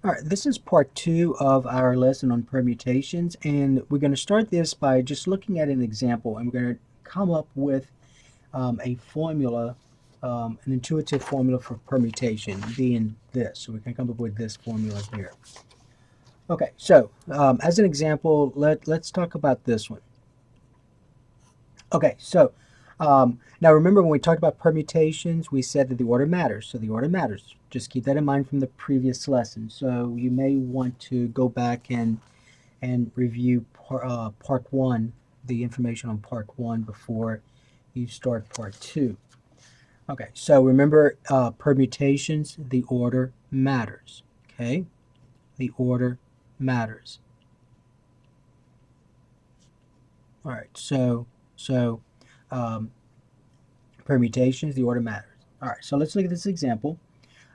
All right, this is part two of our lesson on permutations, and we're going to start this by just looking at an example, and we're going to come up with a formula, an intuitive formula for permutation, being this. So we can come up with this formula here. Okay, so as an example, let's talk about this one. Okay, so now remember when we talked about permutations, we said that the order matters. So the order matters. Just keep that in mind from the previous lesson. So you may want to go back and review part one, the information on part one before you start part two. Okay, so remember permutations, the order matters. Okay, the order matters. All right, so um, permutations, the order matters. All right, so let's look at this example.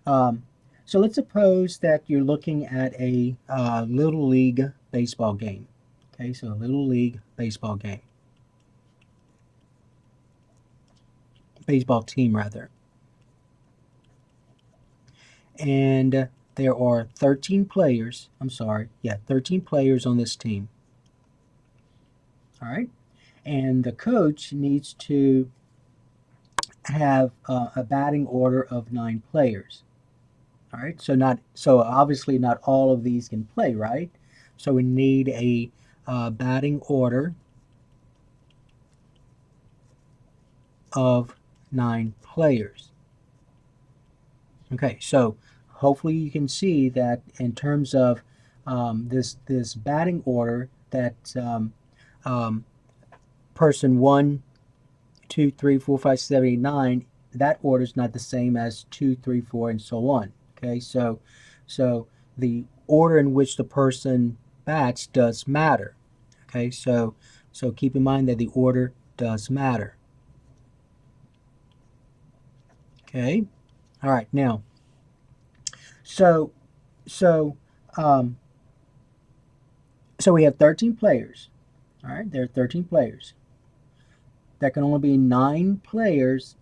Um, so let's suppose that you're looking at a Little League baseball game. Okay, so a Little League baseball game. Baseball team, rather. And there are 13 players. I'm sorry. Yeah, 13 players on this team. All right. And the coach needs to have a batting order of 9 players. All right. So obviously not all of these can play, right? So we need a batting order of 9 players. Okay, so hopefully you can see that in terms of this batting order, that um, person 1, 2, 3, 4, 5, 6, 7, 8, 9, that order is not the same as 2, 3, 4, and so on. Okay, so the order in which the person bats does matter. Okay, so keep in mind that the order does matter. Okay, all right, now so so um, so we have 13 players. All right, there are 13 players. There can only be 9 players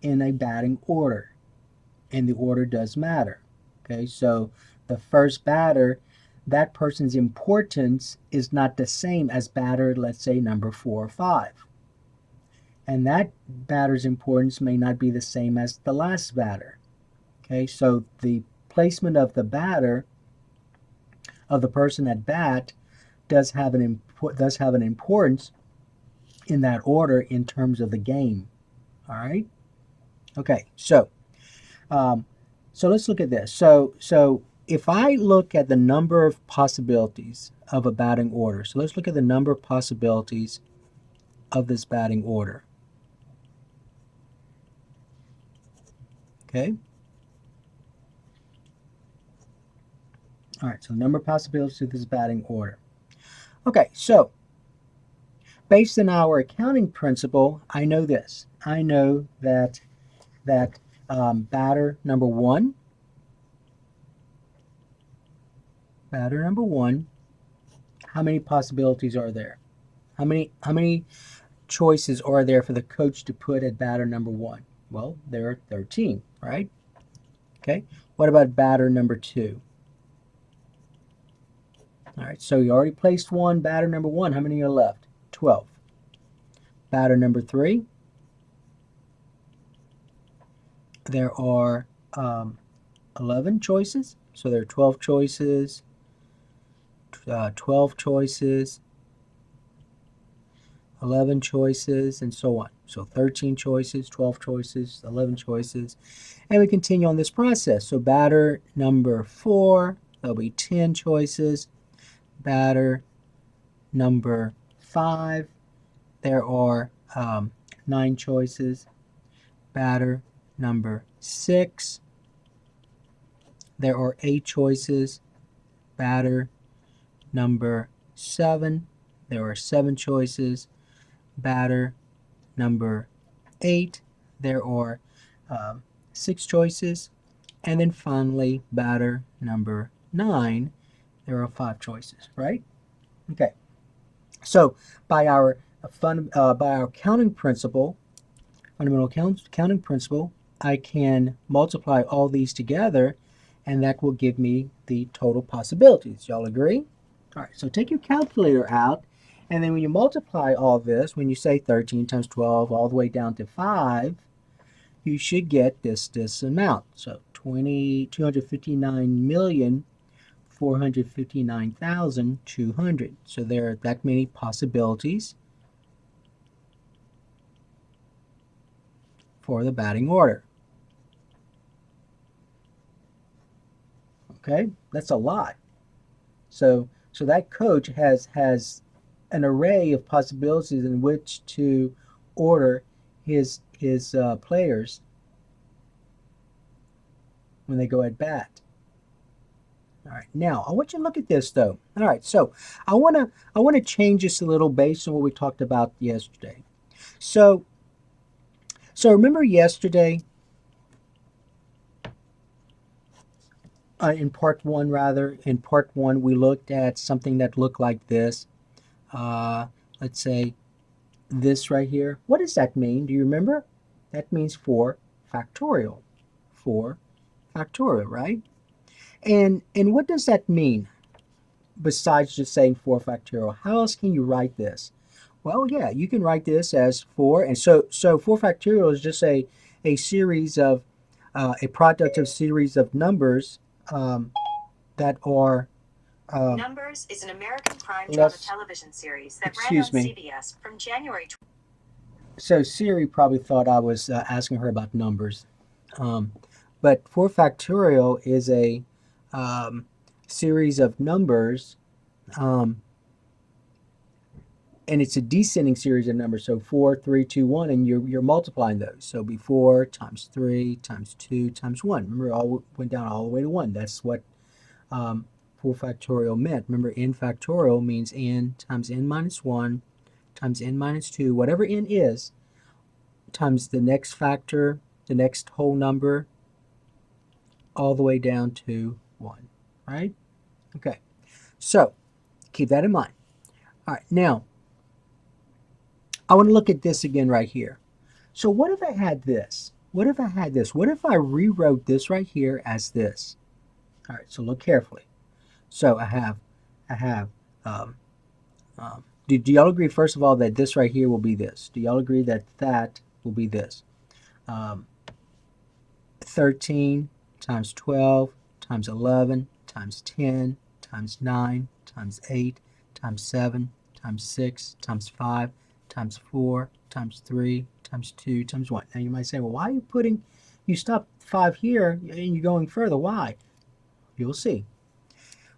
in a batting order, and the order does matter. Okay, so the first batter, that person's importance is not the same as batter, let's say, number 4 or 5. And that batter's importance may not be the same as the last batter. Okay, so the placement of the batter, of the person at bat, does have an importance in that order in terms of the game. All right. Okay. So let's look at this. So if I look at the number of possibilities of a batting order, so let's look at the number of possibilities of this batting order. Okay. All right. So the number of possibilities of this batting order. Okay. So based on our accounting principle, I know this. I know that batter number one, how many possibilities are there? How many choices are there for the coach to put at batter number one? Well, there are 13, right? Okay. What about batter number two? All right, so you already placed one, batter number one. How many are left? 12. Batter number three, there are 11 choices. So there are 12 choices, 12 choices, 11 choices, and so on. So 13 choices, 12 choices, 11 choices, and we continue on this process. So batter number 4, there'll be 10 choices. Batter number 5, there are 9 choices. Batter number 6, there are 8 choices. Batter number 7, there are 7 choices. Batter number 8, there are 6 choices. And then finally, batter number 9, there are 5 choices, right? Okay. So by our counting principle, fundamental counting principle, I can multiply all these together, and that will give me the total possibilities. Y'all agree? All right, so take your calculator out, and then when you multiply all this, when you say 13 times 12 all the way down to 5, you should get this amount. So 259,459,200. So there are that many possibilities for the batting order. Okay, that's a lot. So that coach has an array of possibilities in which to order his players when they go at bat. All right, now I want you to look at this though. All right, so I wanna change this a little based on what we talked about yesterday. So remember yesterday in part one, we looked at something that looked like this. Let's say this right here. What does that mean? Do you remember? That means 4 factorial. 4 factorial, right? And what does that mean besides just saying 4 factorial? How else can you write this? Well, yeah, you can write this as 4, and so 4 factorial is just a series of a product of series of numbers that are Numbers is an American crime drama television series that ran on CBS from January. So Siri probably thought I was asking her about numbers. But 4 factorial is a series of numbers, and it's a descending series of numbers. So 4, 3, 2, 1, and you're multiplying those. So it'll be 4 times 3 times 2 times 1. Remember, it all went down all the way to 1. That's what 4 factorial meant. Remember, n factorial means n times n minus 1 times n minus 2, whatever n is, times the next factor, the next whole number, all the way down to 1, right? Okay, so keep that in mind. All right, now I want to look at this again right here. So what if I had this? What if I had this? What if I rewrote this right here as this? All right, so look carefully. So I have, do y'all agree, first of all, that this right here will be this? Do y'all agree that that will be this? 13 times 12 times 11 times 10 times 9 times 8 times 7 times 6 times 5 times 4 times 3 times 2 times 1. Now you might say, well, why are you putting, you stop 5 here and you're going further. Why? You'll see.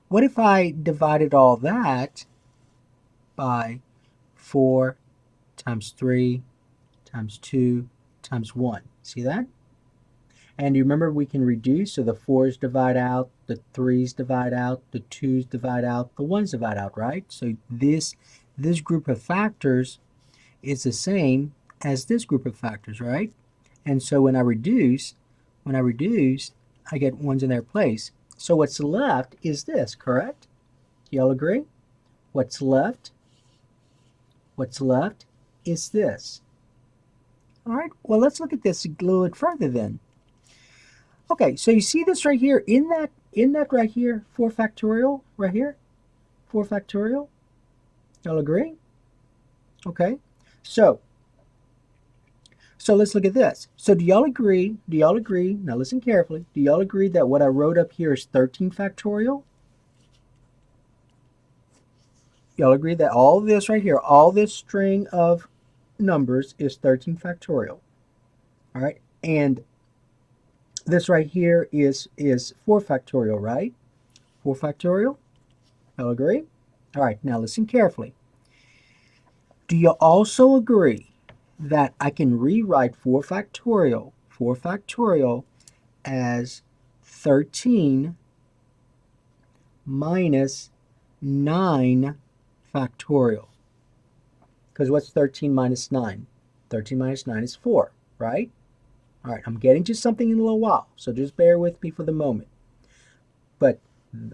What if I divided all that by 4 times 3 times 2 times 1? See that? And you remember we can reduce, so the 4's divide out, the 3's divide out, the 2's divide out, the 1's divide out, right? So this group of factors is the same as this group of factors, right? And so when I reduce, I get 1's in their place. So what's left is this, correct? Y'all agree? What's left is this. All right, well, let's look at this a little bit further then. Okay, so you see this right here, in that right here, 4 factorial, right here, 4 factorial. Y'all agree? Okay, so let's look at this. So do y'all agree, now listen carefully, do y'all agree that what I wrote up here is 13 factorial? Y'all agree that all this right here, all this string of numbers is 13 factorial? All right, and this right here is 4 factorial, right? 4 factorial? Y'all agree? All right, now listen carefully. Do you also agree that I can rewrite 4 factorial as 13 minus 9 factorial? Because what's 13 minus 9? 13 minus 9 is 4, right? All right, I'm getting to something in a little while, so just bear with me for the moment. But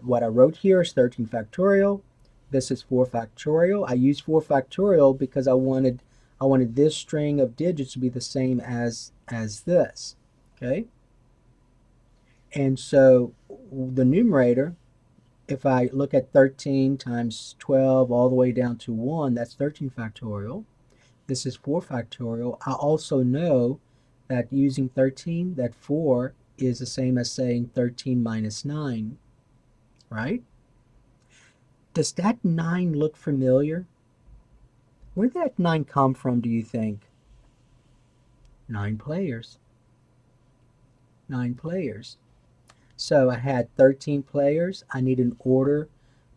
what I wrote here is 13 factorial. This is 4 factorial. I used 4 factorial because I wanted this string of digits to be the same as this. Okay? And so the numerator, if I look at 13 times 12 all the way down to 1, that's 13 factorial. This is 4 factorial. I also know that using 13, that 4 is the same as saying 13 minus 9, right? Does that 9 look familiar? Where did that 9 come from, do you think? 9 players. 9 players. So I had 13 players. I need an order.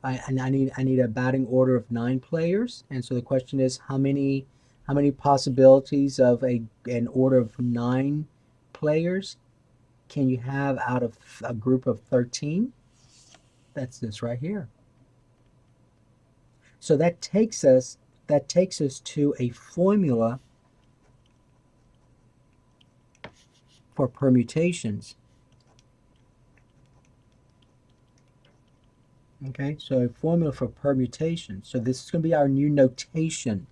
I need a batting order of 9 players. And so the question is, how many possibilities of an order of 9 players can you have out of a group of 13? That's this right here. So that takes us to a formula for permutations. Okay, so a formula for permutation. So this is going to be our new notation.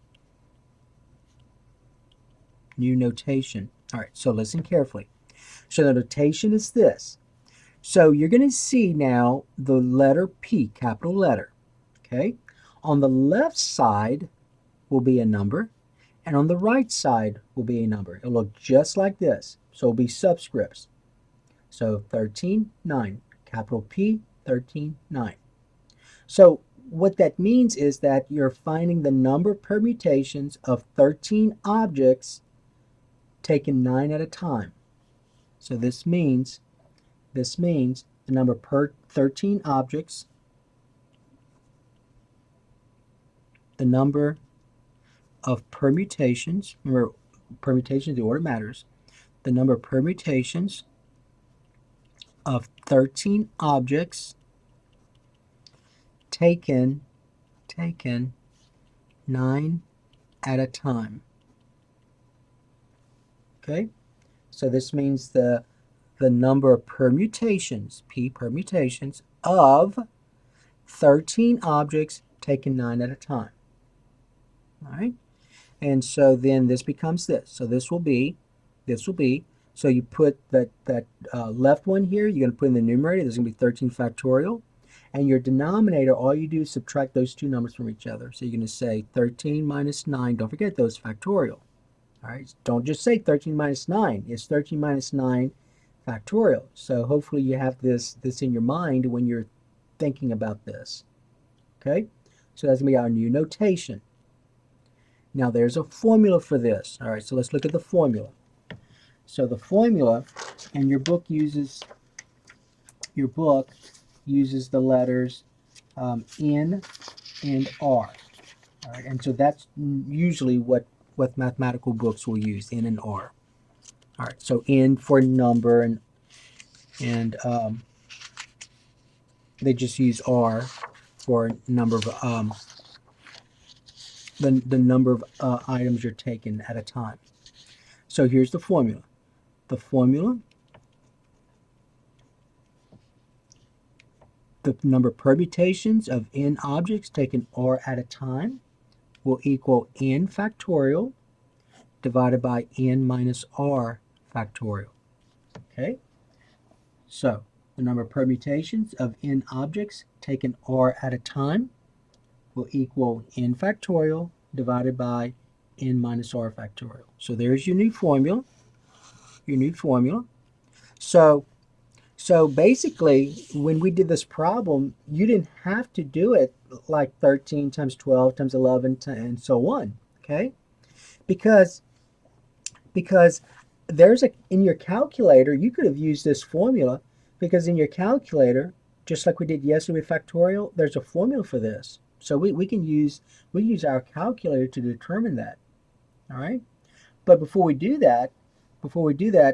New notation. All right, so listen carefully. So the notation is this. So you're going to see now the letter P, capital letter. Okay, on the left side will be a number, and on the right side will be a number. It'll look just like this. So it'll be subscripts. So 13, 9. Capital P, 13, 9. So what that means is that you're finding the number of permutations of 13 objects taken 9 at a time. So this means the number per 13 objects, the number of permutations, remember permutations, the order matters, the number of permutations of 13 objects taken 9 at a time. Okay, so this means the number of permutations, P permutations, of 13 objects taken 9 at a time. All right, and so then this becomes this. So this will be, so you put that left one here, you're going to put in the numerator, there's going to be 13 factorial. And your denominator, all you do is subtract those two numbers from each other. So you're going to say 13 minus 9. Don't forget those factorial. All right, don't just say 13 minus 9. It's 13 minus 9 factorial. So hopefully you have this in your mind when you're thinking about this. Okay, so that's going to be our new notation. Now there's a formula for this. All right, so let's look at the formula. So the formula, and your book uses the letters N and R. All right, and so that's usually what mathematical books will use, N and R. All right, so N for number, and they just use R for number of the number of items you're taking at a time. So here's the formula. The formula, the number of permutations of n objects taken R at a time will equal n factorial divided by n minus R factorial. Okay? So the number of permutations of n objects taken R at a time will equal n factorial divided by n minus R factorial. So there's your new formula. So basically, when we did this problem, you didn't have to do it like 13 times 12 times 11 and so on, okay? Because there's in your calculator, you could have used this formula, because in your calculator, just like we did yesterday with factorial, there's a formula for this. So we can use our calculator to determine that, all right? But before we do that,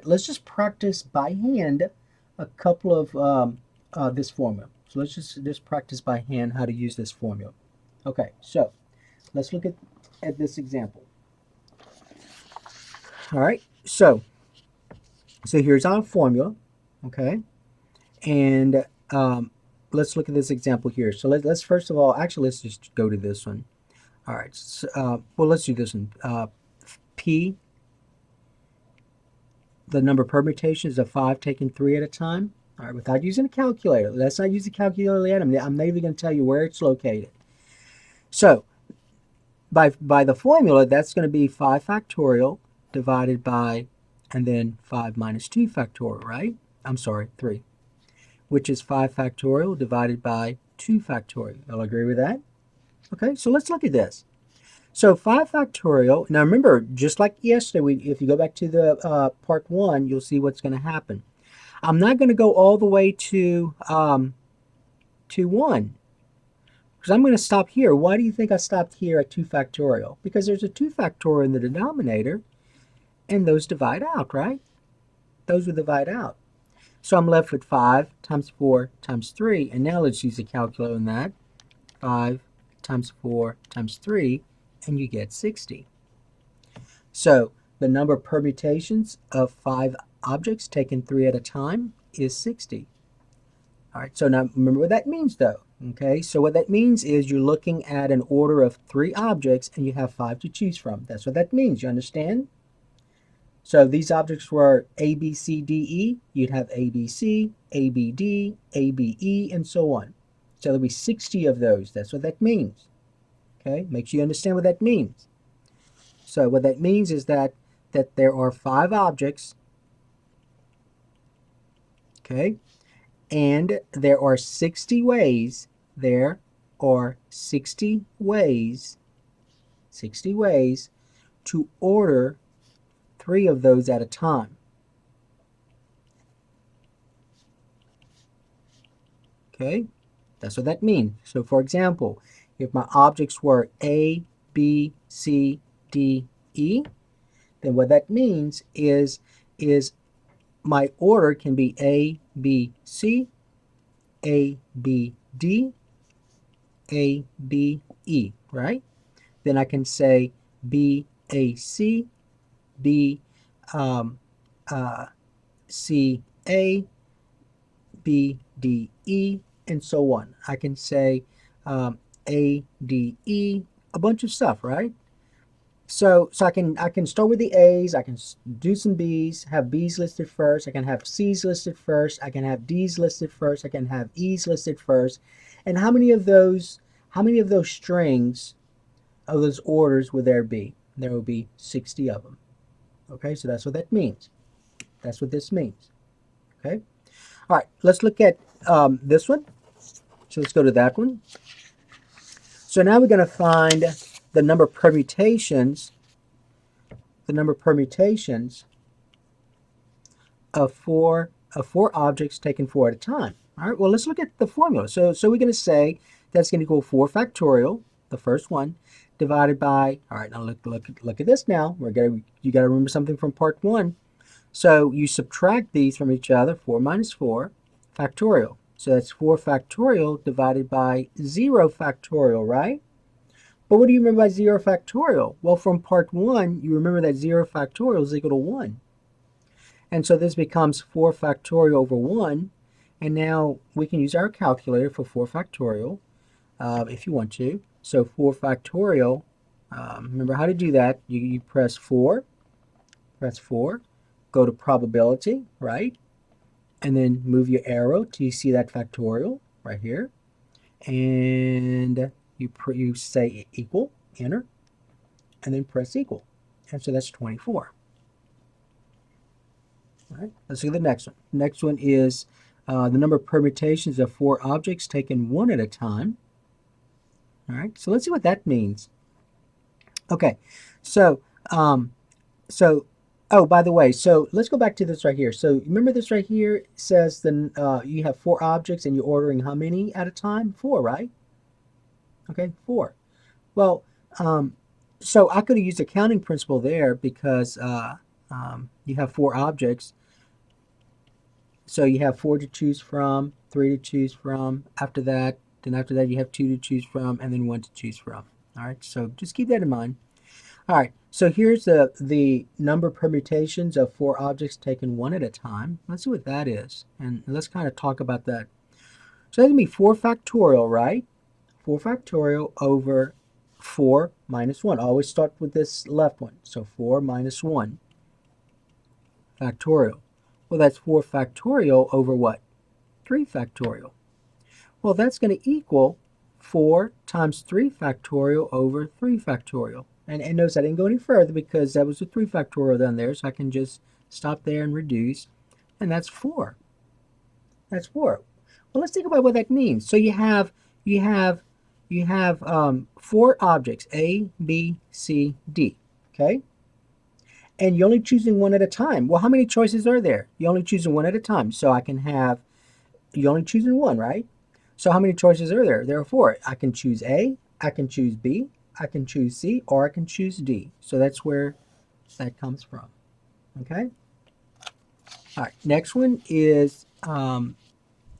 let's just practice by hand a couple of this formula. So let's just practice by hand how to use this formula. Okay, so let's look at this example. All right, so here's our formula, okay, and let's look at this example here. So let's first of all, actually, let's just go to this one. All right, so, well, let's do this one. P, the number of permutations of 5 taken 3 at a time. All right, without using a calculator. Let's not use a calculator yet. I'm not even going to tell you where it's located. So by the formula, that's going to be 5 factorial divided by, and then 5 minus 2 factorial, right? I'm sorry, 3, which is 5 factorial divided by 2 factorial. Y'all agree with that? Okay, so let's look at this. So 5 factorial, now remember, just like yesterday, if you go back to the part 1, you'll see what's going to happen. I'm not going to go all the way to 1, because I'm going to stop here. Why do you think I stopped here at 2 factorial? Because there's a 2 factorial in the denominator, and those divide out, right? Those would divide out. So I'm left with 5 times 4 times 3, and now let's use a calculator on that. 5 times 4 times 3, and you get 60. So the number of permutations of 5 objects taken 3 at a time is 60. All right, so now remember what that means though. Okay, so what that means is you're looking at an order of 3 objects and you have 5 to choose from. That's what that means, you understand? So these objects were A, B, C, D, E. You'd have A, B, C, A, B, D, A, B, E, and so on. So there'll be 60 of those. That's what that means. Okay, make sure you understand what that means. So what that means is that there are 5 objects, okay, and there are 60 ways, there are 60 ways to order 3 of those at a time. Okay, that's what that means. So for example, if my objects were A, B, C, D, E, then what that means is my order can be A, B, C, A, B, D, A, B, E, right? Then I can say B, A, C, B, C, A, B, D, E, and so on. I can say A, D, E, a bunch of stuff, right? So I can start with the A's, I can do some B's, have B's listed first, I can have C's listed first, I can have D's listed first, I can have E's listed first. And how many of those strings of those orders would there be? There will be 60 of them. Okay, so that's what that means. That's what this means. Okay. All right, let's look at this one. So let's go to that one. So now we're going to find the number of permutations of four objects taken 4 at a time. All right, well, let's look at the formula. So we're going to say that's going to equal 4 factorial, the first one, divided by, all right, now look at this now. You got to remember something from part 1. So you subtract these from each other, 4 minus 4 factorial. So that's 4 factorial divided by 0 factorial, right? But what do you remember by 0 factorial? Well, from part 1, you remember that 0 factorial is equal to 1. And so this becomes 4 factorial over 1. And now we can use our calculator for 4 factorial if you want to. So 4 factorial, remember how to do that. You press 4, go to probability, right? And then move your arrow till you see that factorial right here. And you say equal, enter, and then press equal. And so that's 24. All right, let's look at the next one. Next one is the number of permutations of 4 objects taken 1 at a time. All right, so let's see what that means. Okay, so oh, by the way, so let's go back to this right here. So remember this right here, it says you have 4 objects and you're ordering how many at a time? 4, right? Okay, 4. Well, so I could have used a counting principle there because you have 4 objects. So you have 4 to choose from, 3 to choose from. After that you have 2 to choose from, and then 1 to choose from. All right, so just keep that in mind. All right, so here's the number of permutations of 4 objects taken 1 at a time. Let's see what that is, and let's kind of talk about that. So that's going to be 4 factorial, right? 4 factorial over 4 minus 1. I always start with this left one. So 4 minus 1 factorial. Well, that's 4 factorial over what? 3 factorial. Well, that's going to equal 4 times 3 factorial over 3 factorial. And notice I didn't go any further because that was a 3 factorial down there, so I can just stop there and reduce, and that's 4. That's 4. Well, let's think about what that means. So you have 4 objects, A, B, C, D, okay? And you're only choosing one at a time. Well, how many choices are there? You're only choosing one at a time. So I can have, you're only choosing one, right? So how many choices are there? There are 4. I can choose A, I can choose B, I can choose C, or I can choose D. So that's where that comes from, okay? All right, next one is the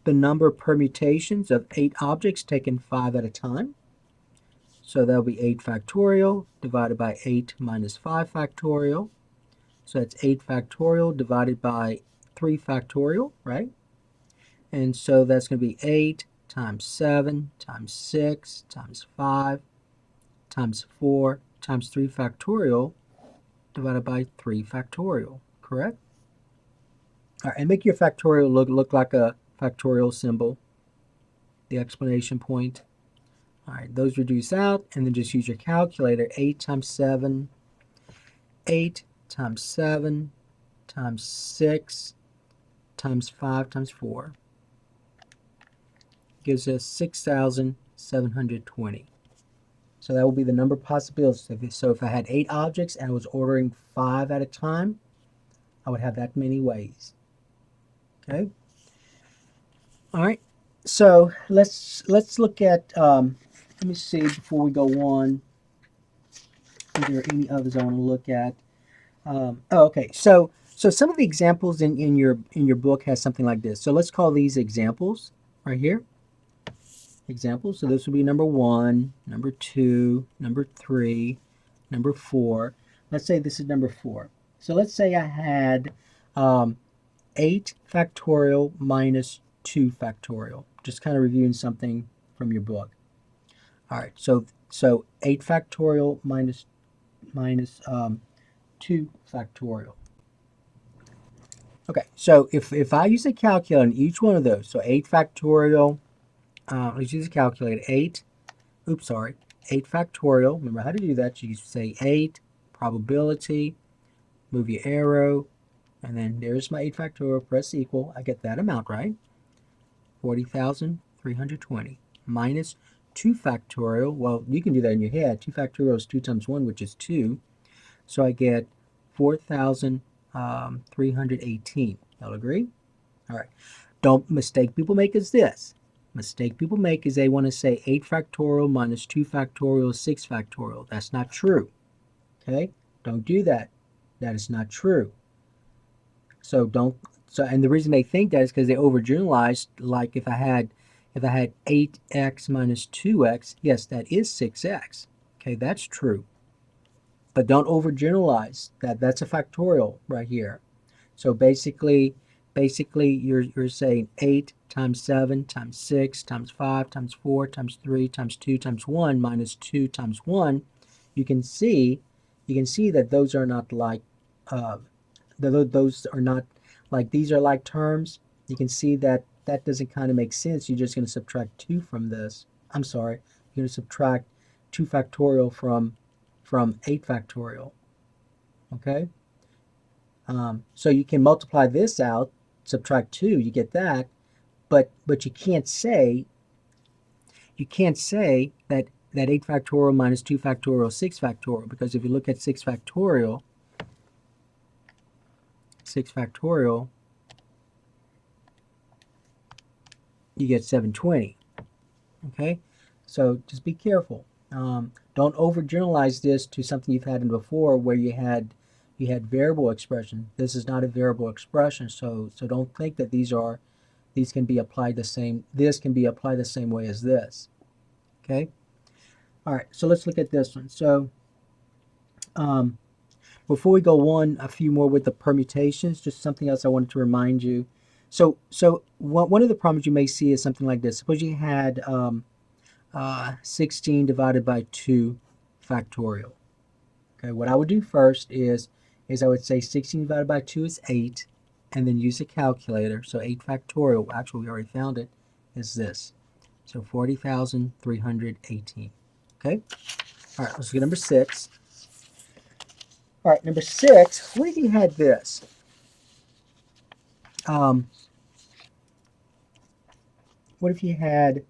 number of permutations of 8 objects taken 5 at a time. So that'll be 8 factorial divided by 8 minus 5 factorial. So that's 8 factorial divided by 3 factorial, right? And so that's going to be 8 times 7 times 6 times 5 times 4 times 3 factorial divided by 3 factorial, correct? All right, and make your factorial look like a factorial symbol, the explanation point. All right, those reduce out, and then just use your calculator. 8 times 7, 8 times 7 times 6 times 5 times 4 gives us 6,720. So that will be the number of possibilities. So if I had 8 objects and I was ordering 5 at a time, I would have that many ways. Okay. All right. So let's look at. Let me see before we go on. Is there any others I want to look at? Okay. So some of the examples in your book has something like this. So let's call these examples right here. Examples. So this would be number 1, number 2, number 3, number 4. Let's say this is number 4. So let's say I had 8 factorial minus 2 factorial. Just kind of reviewing something from your book. All right, so 8 factorial minus 2 factorial. Okay, so if I use a calculator on each one of those, so 8 factorial, let's use a calculator, 8 factorial. Remember how to do that. You say 8, probability, move your arrow, and then there's my 8 factorial, press equal. I get that amount, right? 40,320 minus 2 factorial. Well, you can do that in your head. 2 factorial is 2 times 1, which is 2. So I get 4,318. Y'all agree? All right. Don't mistake people make is this. Mistake people make is they want to say 8 factorial minus 2 factorial is 6 factorial. That's not true. Okay? Don't do that. That is not true. So don't. So and the reason they think that is because they overgeneralized. Like if I had 8x minus 2x, yes, that is 6x. Okay, that's true. But don't overgeneralize. That's a factorial right here. So basically you're saying 8 times 7 times 6 times 5 times 4 times 3 times 2 times 1 minus 2 times 1. You can see that those are not like those are not like these are like terms. You can see that that doesn't kind of make sense. You're just going to subtract 2 from this. I'm sorry, you're going to subtract 2 factorial from 8 factorial. Okay? So you can multiply this out, subtract 2, you get that, but you can't say that 8 factorial minus 2 factorial is 6 factorial, because if you look at 6 factorial, you get 720. Okay, so just be careful. Don't overgeneralize this to something you've had in before where you had variable expression. This is not a variable expression, so don't think that these can be applied the same. This can be applied the same way as this. Okay. All right. So let's look at this one. So before we go on, a few more with the permutations. Just something else I wanted to remind you. So one of the problems you may see is something like this. Suppose you had 16 divided by 2 factorial. Okay, what I would do first is I would say 16 divided by 2 is 8. and then use a calculator. So 8 factorial, actually we already found it, is this. So 40,318. Okay? All right, let's get number 6. All right, number 6, what if you had this? What if you had,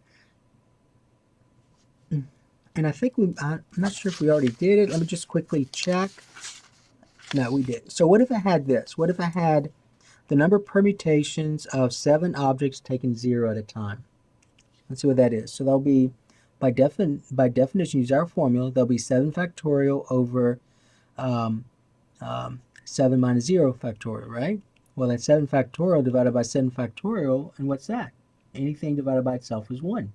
and I think I'm not sure if we already did it. Let me just quickly check. No, we didn't. So what if I had this? What if I had the number of permutations of 7 objects taken 0 at a time? Let's see what that is. So that'll be, by definition, use our formula, there'll be 7 factorial over 7 minus 0 factorial, right? Well, that's 7 factorial divided by 7 factorial, and what's that? Anything divided by itself is 1.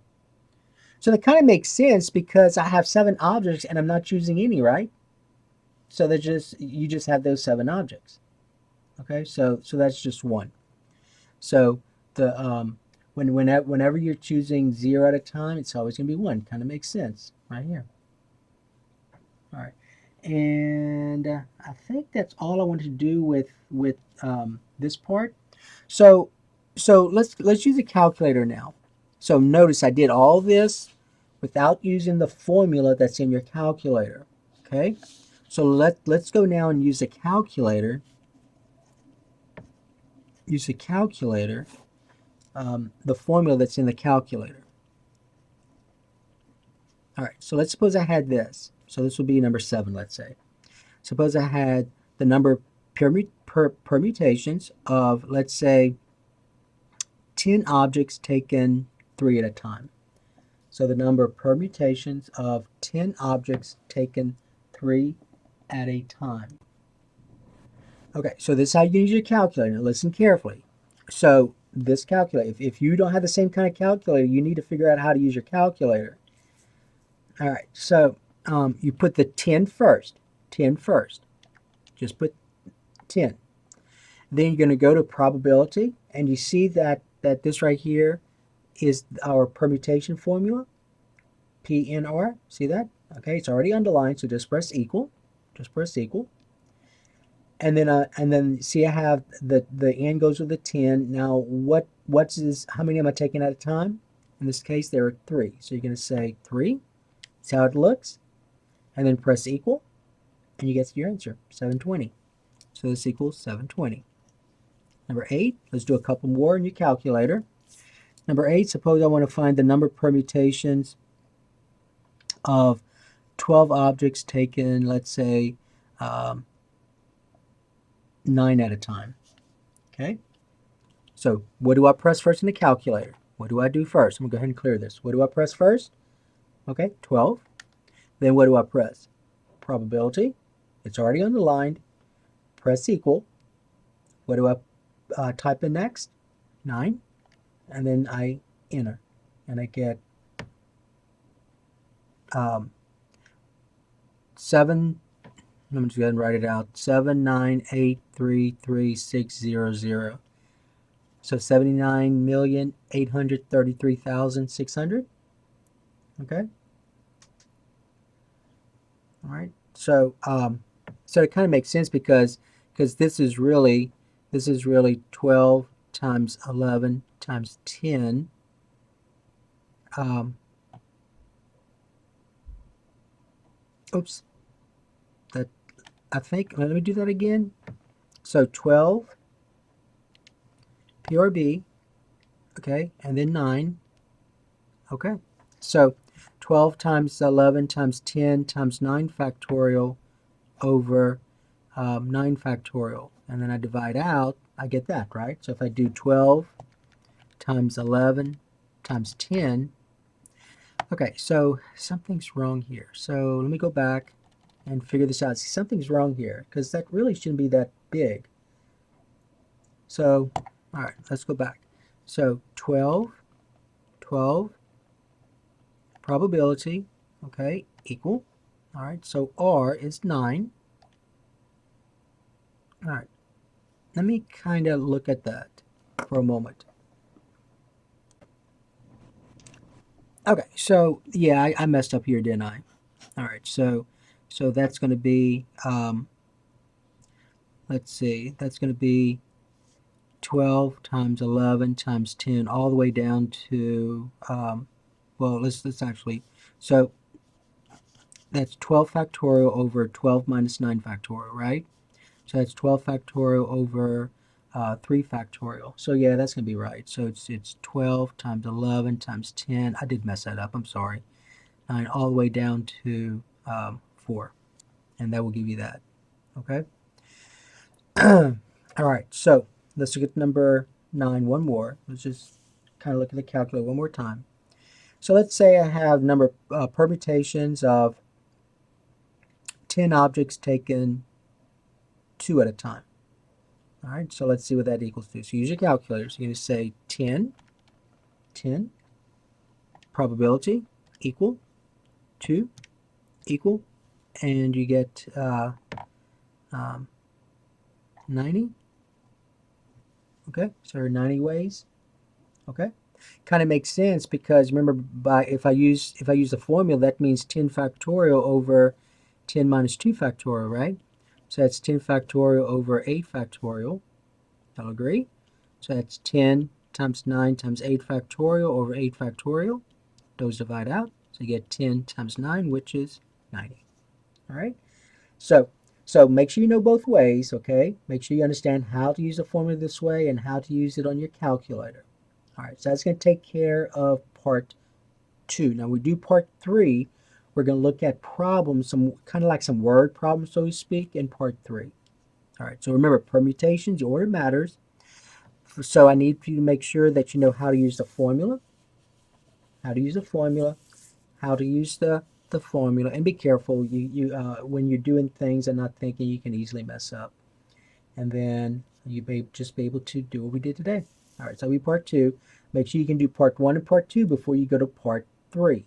So that kind of makes sense because I have 7 objects and I'm not choosing any, right? So you just have those 7 objects. Okay, so that's just 1. So the whenever you're choosing 0 at a time, it's always going to be 1. Kind of makes sense right here. All right, and I think that's all I wanted to do with this part. So let's use a calculator now. So notice I did all this without using the formula that's in your calculator. Okay, so let's go now and use a calculator. Use a calculator. The formula that's in the calculator. All right, so let's suppose I had this. So this would be number 7, let's say. Suppose I had the number of permutations of, let's say, 10 objects taken 3 at a time. So the number of permutations of 10 objects taken 3 at a time. Okay, so this is how you use your calculator. Now listen carefully. So this calculator, if you don't have the same kind of calculator, you need to figure out how to use your calculator. All right, so you put the 10 first. 10 first. Just put 10. Then you're going to go to probability, and you see that this right here is our permutation formula, PNR. See that? Okay, it's already underlined, so just press equal. Just press equal. And then see I have the n goes with the 10. Now how many am I taking at a time? In this case, there are 3. So you're going to say 3. See how it looks? And then press equal, and you get your answer, 720. So this equals 720. Number 8, let's do a couple more in your calculator. Number 8, suppose I want to find the number of permutations of 12 objects taken, let's say, 9 at a time. Okay? So what do I press first in the calculator? What do I do first? I'm going to go ahead and clear this. What do I press first? Okay, 12. Then what do I press? Probability. It's already underlined. Press equal. What do I type in next? 9. And then I enter. And I get 7. Let me just go ahead and write it out. 798333600. So 79,833,600. Okay. All right. So so it kind of makes sense because this is really 12 times 11 times 10. Oops. That I think. Let me do that again. So 12 PRB. Okay, and then 9. Okay. So 12 times 11 times 10 times 9 factorial over 9 factorial. And then I divide out, I get that, right? So if I do 12 times 11 times 10, okay, so something's wrong here. So let me go back and figure this out. See, something's wrong here because that really shouldn't be that big. So, all right, let's go back. So 12, probability, okay, equal. All right, so R is 9. All right, let me kind of look at that for a moment. Okay, so yeah, I messed up here, didn't I? All right, so that's going to be, let's see, that's going to be 12 times 11 times 10 all the way down to, well, let's actually, so that's 12 factorial over 12 minus 9 factorial, right? So that's 12 factorial over 3 factorial. So yeah, that's going to be right. So it's 12 times 11 times 10. I did mess that up. I'm sorry. 9 all the way down to 4. And that will give you that. Okay? All right. So let's look at number 9 one more. Let's just kind of look at the calculator one more time. So let's say I have number permutations of 10 objects taken 2 at a time. All right, so let's see what that equals to. So use your calculator. So you're going to say 10, probability, equal, 2, equal, and you get 90. Okay, so there are 90 ways. Okay, kind of makes sense because remember, if I use the formula, that means 10 factorial over 10 minus 2 factorial, right? So that's 10 factorial over 8 factorial. Y'all agree? So that's 10 times 9 times 8 factorial over 8 factorial. Those divide out. So you get 10 times 9, which is 90. All right? So make sure you know both ways, okay? Make sure you understand how to use the formula this way and how to use it on your calculator. All right, so that's going to take care of part 2. Now we do part 3. We're going to look at problems, some kind of like some word problems, so to speak, in part 3. All right, so remember, permutations, the order matters. So I need you to make sure that you know how to use the formula, how to use the formula, and be careful. When you're doing things and not thinking, you can easily mess up. And then you just be able to do what we did today. All right, so we part 2. Make sure you can do part 1 and part 2 before you go to part 3.